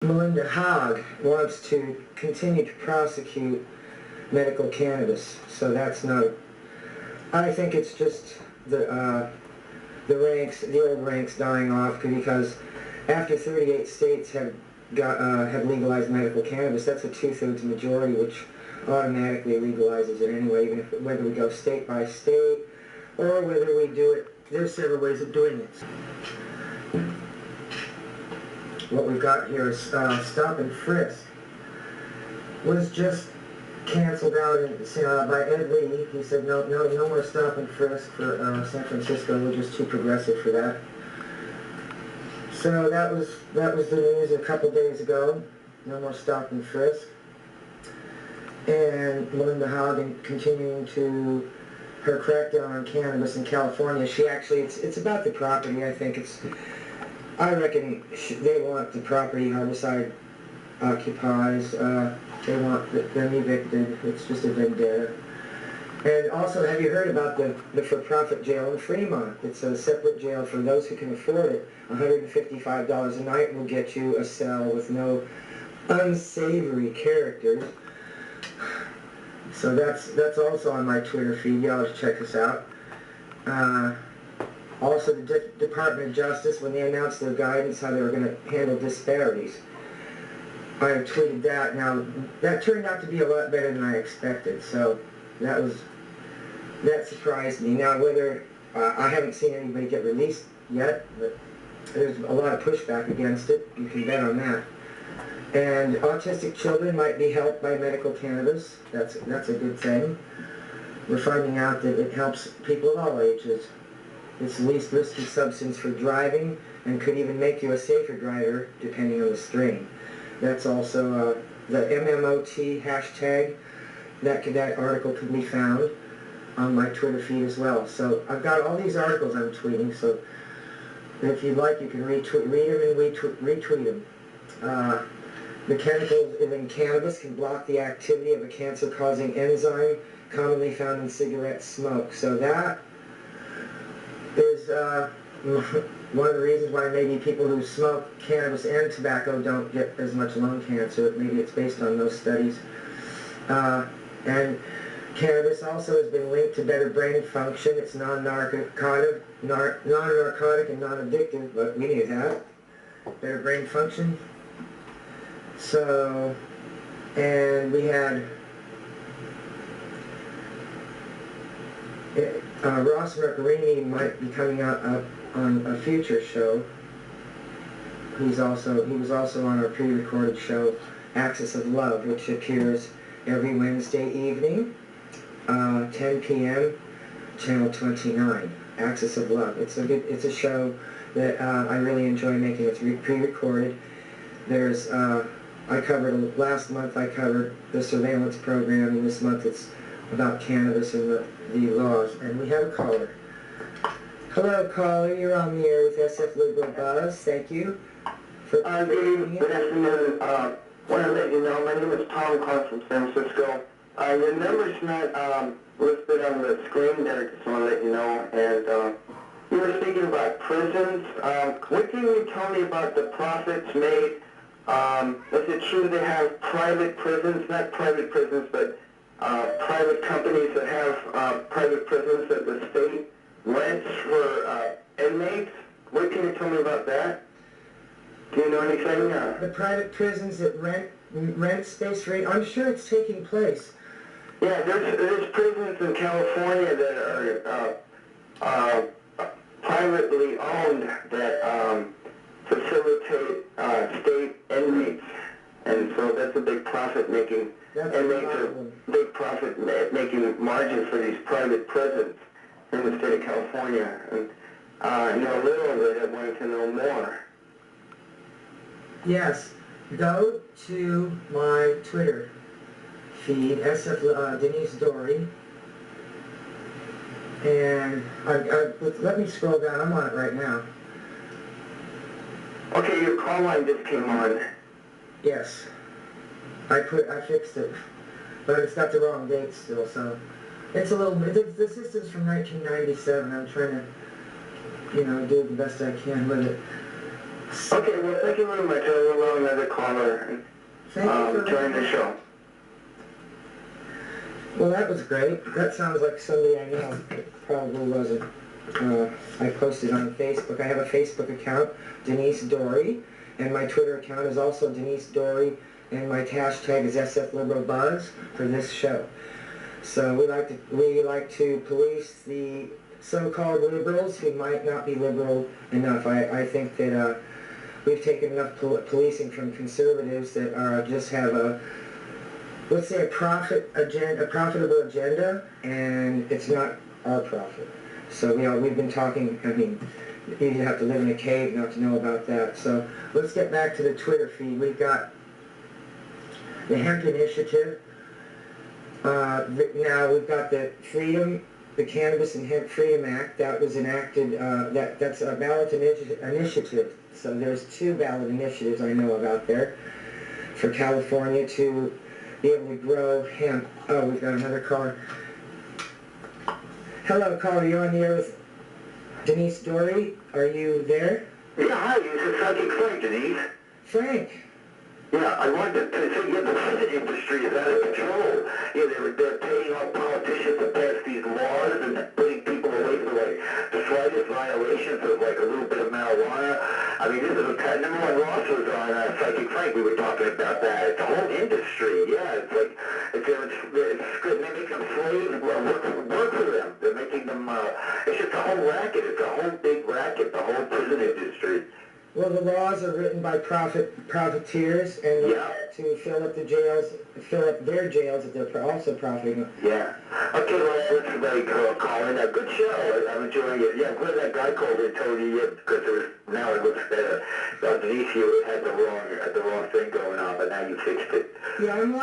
Melinda Haag wants to continue to prosecute medical cannabis, so that's not. I think it's just the old ranks dying off, because after 38 states have legalized medical cannabis, that's a 2/3 majority, which automatically legalizes it anyway, even if, whether we go state by state or whether we do it. There's several ways of doing it. What we've got here is stop and frisk was just canceled out by Ed Lee. He said no more stop and frisk for San Francisco. We're just too progressive for that. So that was the news a couple days ago. No more stop and frisk. And Melinda Haag continuing to her crackdown on cannabis in California. She actually, it's about the property. I reckon they want the property Harborside occupies. They want them evicted. It's just a vendetta. And also, have you heard about the for-profit jail in Fremont? It's a separate jail for those who can afford it. $155 a night will get you a cell with no unsavory characters. So that's also on my Twitter feed. Y'all should check this out. Also, the Department of Justice, when they announced their guidance, how they were going to handle disparities, I have tweeted that. Now, that turned out to be a lot better than I expected, so that surprised me. Now, whether, I haven't seen anybody get released yet, but there's a lot of pushback against it. You can bet on that. And autistic children might be helped by medical cannabis. That's a good thing. We're finding out that it helps people of all ages. It's the least risky substance for driving and could even make you a safer driver depending on the strain. That's also the MMOT hashtag. That article can be found on my Twitter feed as well. So I've got all these articles I'm tweeting, so if you'd like, you can read them and retweet them. The chemicals in cannabis can block the activity of a cancer-causing enzyme commonly found in cigarette smoke. So that is one of the reasons why maybe people who smoke cannabis and tobacco don't get as much lung cancer. Maybe it's based on those studies. And cannabis also has been linked to better brain function. It's non-narcotic and non-addictive, but we knew that. Better brain function. So, and we had Ross Mercarini might be coming up on a future show. He was also on our pre-recorded show, Axis of Love, which appears every Wednesday evening, 10 p.m., channel 29, Axis of Love. It's a show that I really enjoy making. It's pre-recorded. There's last month I covered the surveillance program, and this month it's about cannabis and the laws. And we have a caller. Hello, caller. You're on the air with SFLiberalBuzzE. Thank you for Good afternoon. I want to let you know, my name is Tom calling from San Francisco. Your number's not listed on the screen there, just want to let you know. And you were speaking about prisons. What can you tell me about the profits made? Is it true they have private prisons, not private prisons, but private companies that have private prisons that the state rents for inmates? What can you tell me about that? Do you know anything? The private prisons that rent space for it, I'm sure it's taking place. Yeah, there's prisons in California that are privately owned that facilitate state inmates, and so that's a big profit-making. Inmates are big profit-making margin for these private prisons in the state of California. And I know a little of it. I wanted to know more. Yes, go to my Twitter feed, Denise Dorey, and let me scroll down. I'm on it right now. Okay, your call line just came on. Yes, I fixed it, but it's got the wrong date still. So it's a little. The system's from 1997. I'm trying to, do the best I can with it. Okay, well, thank you very much. I will allow another caller join the show. Well, that was great. That sounds like somebody I know. It probably wasn't. I posted on Facebook. I have a Facebook account, Denise Dorey, and my Twitter account is also Denise Dorey, and my hashtag is SFLiberalBuzzE for this show. So we like to police the so-called liberals who might not be liberal enough. I think that we've taken enough policing from conservatives that just have a, let's say, a profitable agenda, and it's not our profit. So we've been talking. I mean, you have to live in a cave not to know about that. So let's get back to the Twitter feed. We've got the Hemp Initiative. Now we've got the Cannabis and Hemp Freedom Act. That was enacted. That's a ballot initiative. So there's 2 ballot initiatives I know about there for California to be able to grow hemp. Oh, we've got another caller. Hello, caller. You're on the air with Denise Dorey. Are you there? Yeah, hi. This is Psychic Frank, Denise. Frank. Yeah, I wanted to say, yeah, the prison industry is out of control. Yeah, they're paying off politicians to pass these laws and putting people away for, like, the slightest violations of, like, a little bit of marijuana. I mean, this is a number 1 lawsuit on Psychic Frank. We were talking about that. It's a whole industry. Yeah, it's like, they make them slaves, work for them. They're making them, it's just a whole racket. It's a whole big racket, the whole prison industry. Well, the laws are written by profiteers, and to fill up the jails, fill up their jails that they're also profiting. Yeah. Okay, well, let's call in. Good show. I'm enjoying it. Yeah, I'm glad that guy called and told you, because now it looks better. Denise, you had the wrong thing going on, but now you fixed it. Yeah, I'm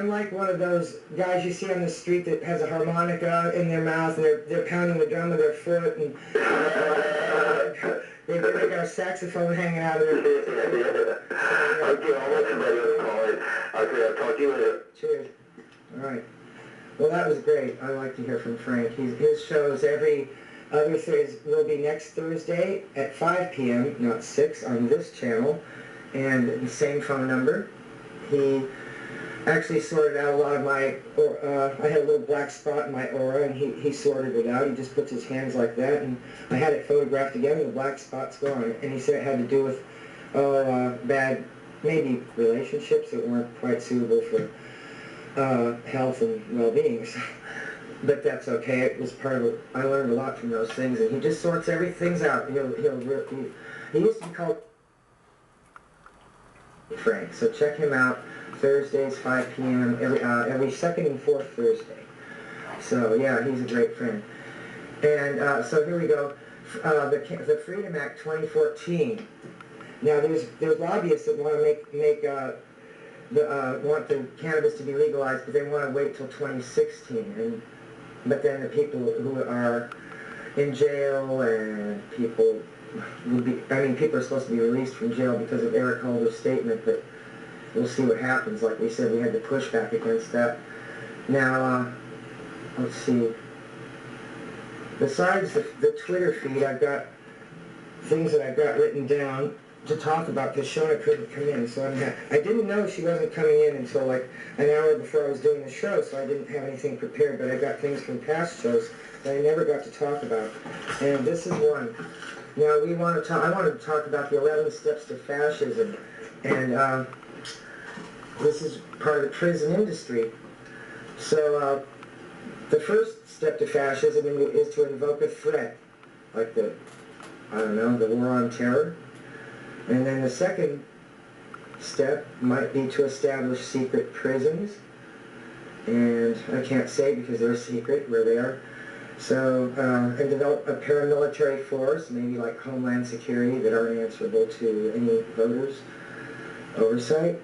like one of those guys you see on the street that has a harmonica in their mouth, and they're pounding the drum with their foot, and they got a saxophone hanging out of their Okay, I'll let somebody else call in. Okay, I'll talk to you later. Cheers. All right. Well, that was great. I like to hear from Frank. His shows every other Thursday will be next Thursday at 5 p.m., not 6, on this channel, and the same phone number. He actually sorted out a lot of my, I had a little black spot in my aura, and he sorted it out. He just puts his hands like that, and I had it photographed again, and the black spot's gone. And he said it had to do with, bad, maybe relationships that weren't quite suitable for health and well-being. So, but that's okay. It was part of it. I learned a lot from those things, and he just sorts everything out. He used to be called Frank, so check him out. Thursdays, 5 p.m., every second and fourth Thursday. So, yeah, he's a great friend. And so here we go. The Freedom Act 2014. Now, there's lobbyists that want to want the cannabis to be legalized, but they want to wait till 2016. But then the people who are in jail and people people are supposed to be released from jail because of Eric Holder's statement, but we'll see what happens. Like we said, we had to push back against that. Now, let's see. Besides the Twitter feed, I've got things that I've got written down to talk about because Shona couldn't come in. So I didn't know she wasn't coming in until like an hour before I was doing the show, so I didn't have anything prepared, but I got things from past shows that I never got to talk about. And this is one. Now, I wanted to talk about the 11 steps to fascism. And this is part of the prison industry. So the first step to fascism is to invoke a threat, like the war on terror. And then the second step might be to establish secret prisons. And I can't say because they're secret where they are. So, and develop a paramilitary force, maybe like Homeland Security, that aren't answerable to any voters' oversight.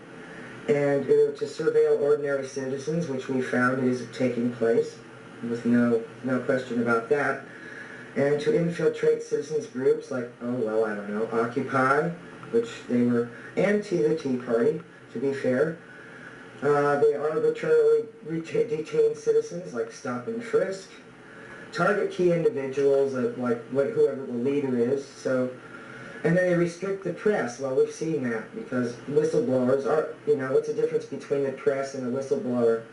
And to surveil ordinary citizens, which we found is taking place, with no question about that. And to infiltrate citizens groups like, Occupy, which they were anti the Tea Party, to be fair. They arbitrarily detain citizens, like stop and frisk. Target key individuals, like whoever the leader is. So, And then they restrict the press. Well, we've seen that because whistleblowers are, what's the difference between the press and a whistleblower?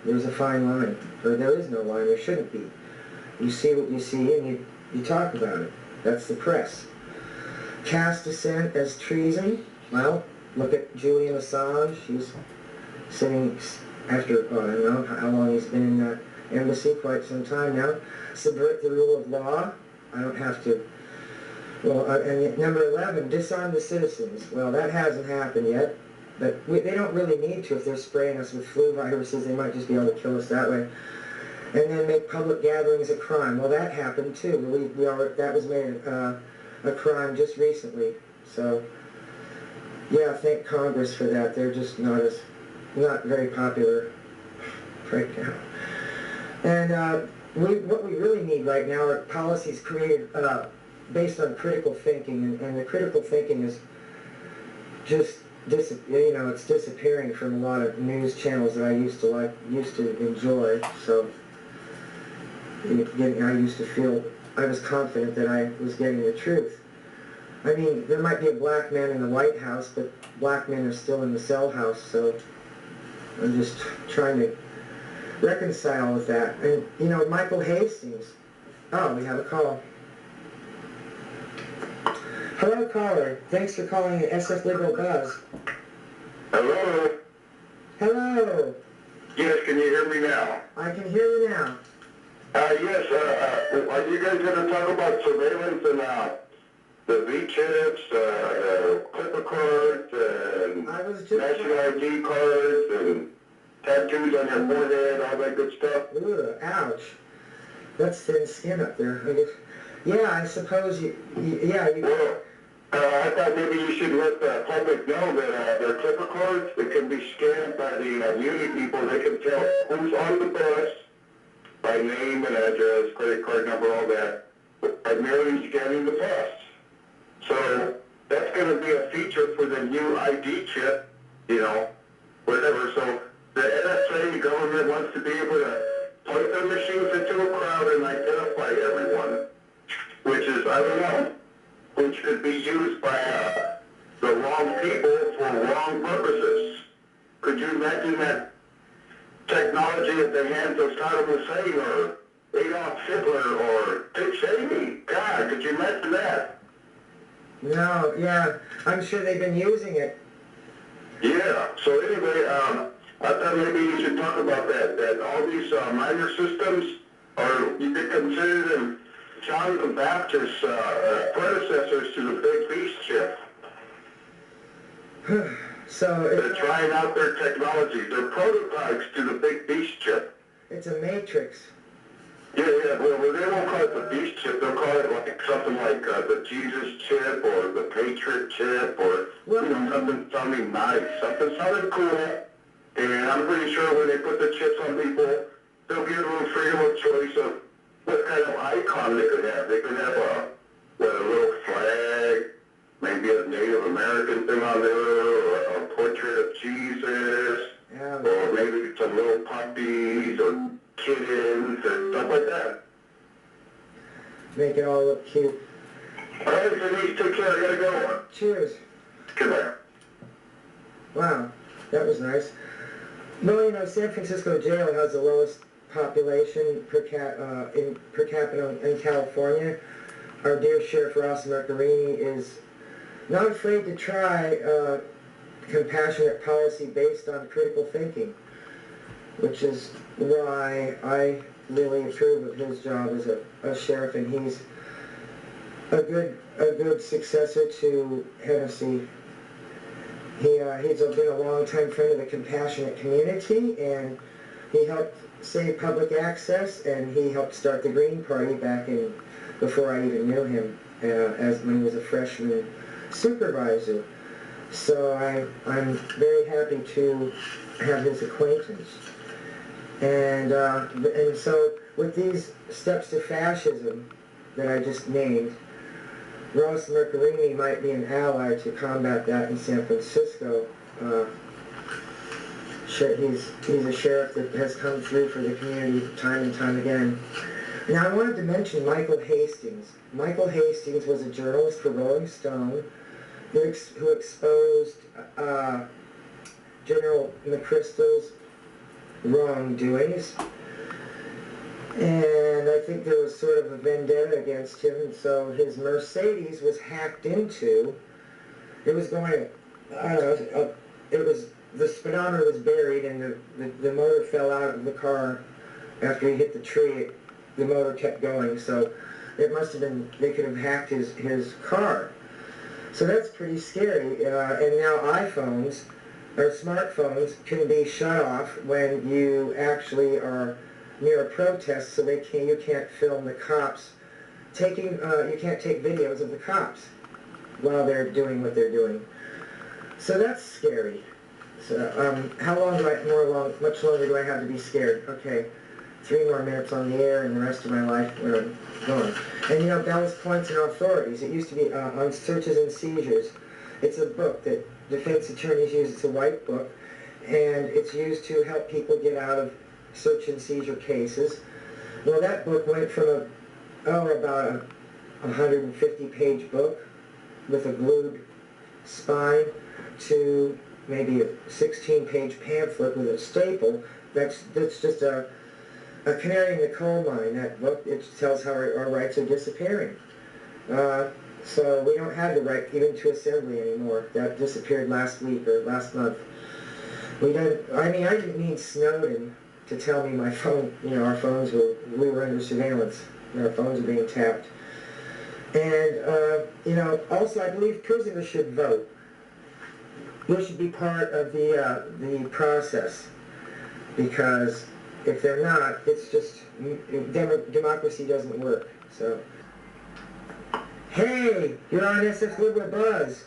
There's a fine line. Or there is no line. There shouldn't be. You see what you see and you talk about it. That's the press. Cast dissent as treason. Well, look at Julian Assange. He's sitting after, I don't know how long he's been in that embassy, quite some time now. Subvert the rule of law. I don't have to. Well, and number 11, disarm the citizens. Well, that hasn't happened yet, but they don't really need to if they're spraying us with flu viruses. They might just be able to kill us that way. And then make public gatherings a crime. Well, that happened too. That was made a crime just recently. So, yeah, thank Congress for that. They're just not very popular right now. And what we really need right now are policies created based on critical thinking, and the critical thinking is just it's disappearing from a lot of news channels that I used to enjoy. So I used to feel I was confident that I was getting the truth. I mean, there might be a black man in the White House, but black men are still in the cell house. So I'm just trying to reconcile with that. And Michael Hastings. Oh, we have a call. Hello, caller. Thanks for calling the SFLiberalBuzzE. Hello? Hello. Yes, can you hear me now? I can hear you now. Yes, are you guys going to talk about surveillance and the V-chips, clipper cards, and national ID cards, and tattoos on your forehead, all that good stuff? Ooh, ouch. That's thin skin up there. Yeah, I suppose Well, I thought maybe you should let the public know that their clipper cards, they can be scanned by the unit people. They can tell who's on the bus by name and address, credit card number, all that, by merely scanning the bus. So that's going to be a feature for the new ID chip, whatever. So the NSA, the government, wants to be able to point their machines into a crowd and identify everyone, which is, I don't know, which could be used by the wrong people for wrong purposes. Could you imagine that technology at the hands of Saddam Hussein or Adolf Hitler or Dick Cheney? God, could you imagine that? No, yeah, I'm sure they've been using it. Yeah, so anyway, I thought maybe you should talk about that all these minor systems, or you could consider them John the Baptist's predecessors to the big beast chip. So they're trying out their technology. They're prototypes to the big beast chip. It's a matrix. Yeah. Well, they won't call it the beast chip. They'll call it like something like the Jesus chip or the Patriot chip or something sounding nice, something sounding cool. And I'm pretty sure when they put the chips on people, they'll give them freedom of choice of what kind of icon they could have. They could have a little flag, maybe a Native American thing on there, or a portrait of Jesus, or maybe some little puppies or kittens or stuff like that. Make it all look cute. All right, Denise, take care. I gotta go. Cheers. Goodbye. Wow, that was nice. Well, San Francisco jail has the lowest population per capita in California. Our dear Sheriff Ross Mercarini is not afraid to try compassionate policy based on critical thinking, which is why I really approve of his job as a sheriff, and he's a good successor to Hennessy. He's been a long-time friend of the compassionate community, and he helped save public access, and he helped start the Green Party back before I even knew him, when he was a freshman supervisor. So I'm very happy to have his acquaintance. And so with these steps to fascism that I just named, Ross Mercarini might be an ally to combat that in San Francisco. He's a sheriff that has come through for the community time and time again. Now I wanted to mention Michael Hastings. Michael Hastings was a journalist for Rolling Stone who exposed General McChrystal's wrongdoings. And I think there was sort of a vendetta against him, and so his Mercedes was hacked into. It was going, I don't know, the speedometer was buried and the motor fell out of the car after he hit the tree. The motor kept going, so it must have been, they could have hacked his car. So that's pretty scary. And now iPhones, or smartphones, can be shut off when you actually are near a protest, so you can't film the cops you can't take videos of the cops while they're doing what they're doing. So that's scary. So how long much longer do I have to be scared? Okay, 3 more minutes on the air and the rest of my life we're going. And you know, Bell's Points and Authorities, it used to be on searches and seizures. It's a book that defense attorneys use. It's a white book, and it's used to help people get out of search and seizure cases. Well, that book went from about a 150-page book with a glued spine to maybe a 16-page pamphlet with a staple. That's just a canary in the coal mine. That book, it tells how our rights are disappearing. So we don't have the right even to assembly anymore. That disappeared last week or last month. I didn't need Snowden to tell me my phone, we were under surveillance, and our phones are being tapped. And, also I believe prisoners should vote. They should be part of the process, because if they're not, it's just, democracy doesn't work, so. Hey, you're on SFLiberalBuzzE.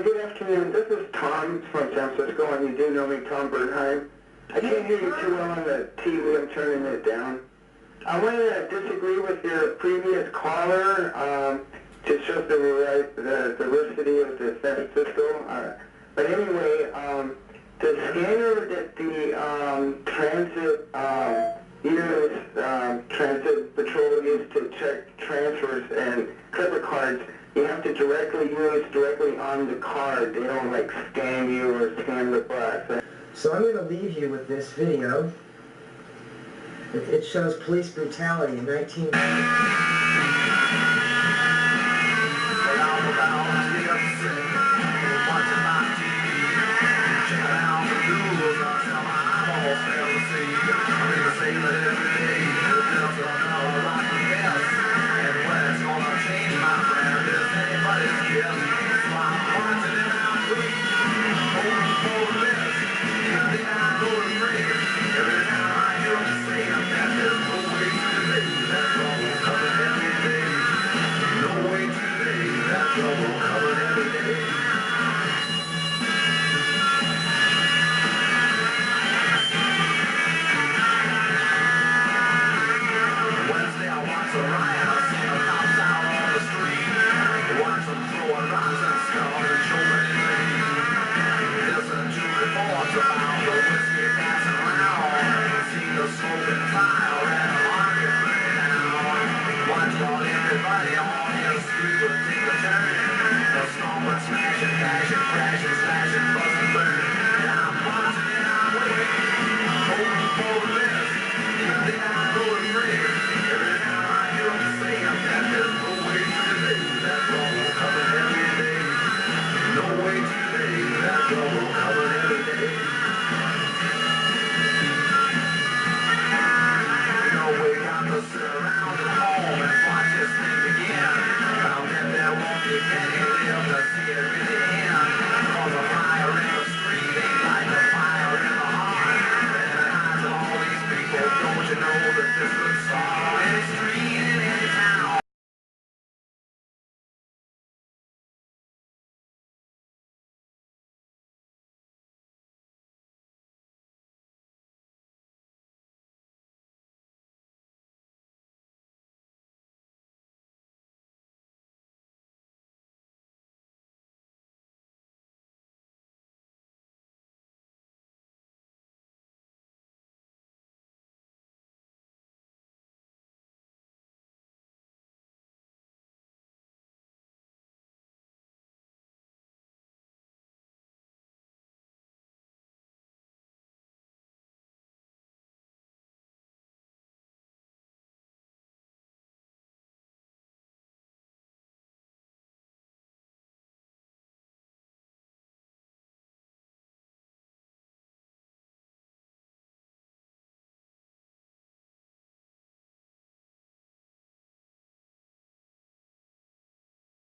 Good afternoon. This is Tom from San Francisco, and you do know me, Tom Bernheim. I can't hear you too well on the TV. I'm turning it down. I want to disagree with your previous caller. Just shows the diversity of the San Francisco. But anyway, the scanner that the transit patrol used to check transfers and credit cards, you have to use directly on the card. They don't like scan you or scan the bus. So I'm going to leave you with this video. It shows police brutality in 19...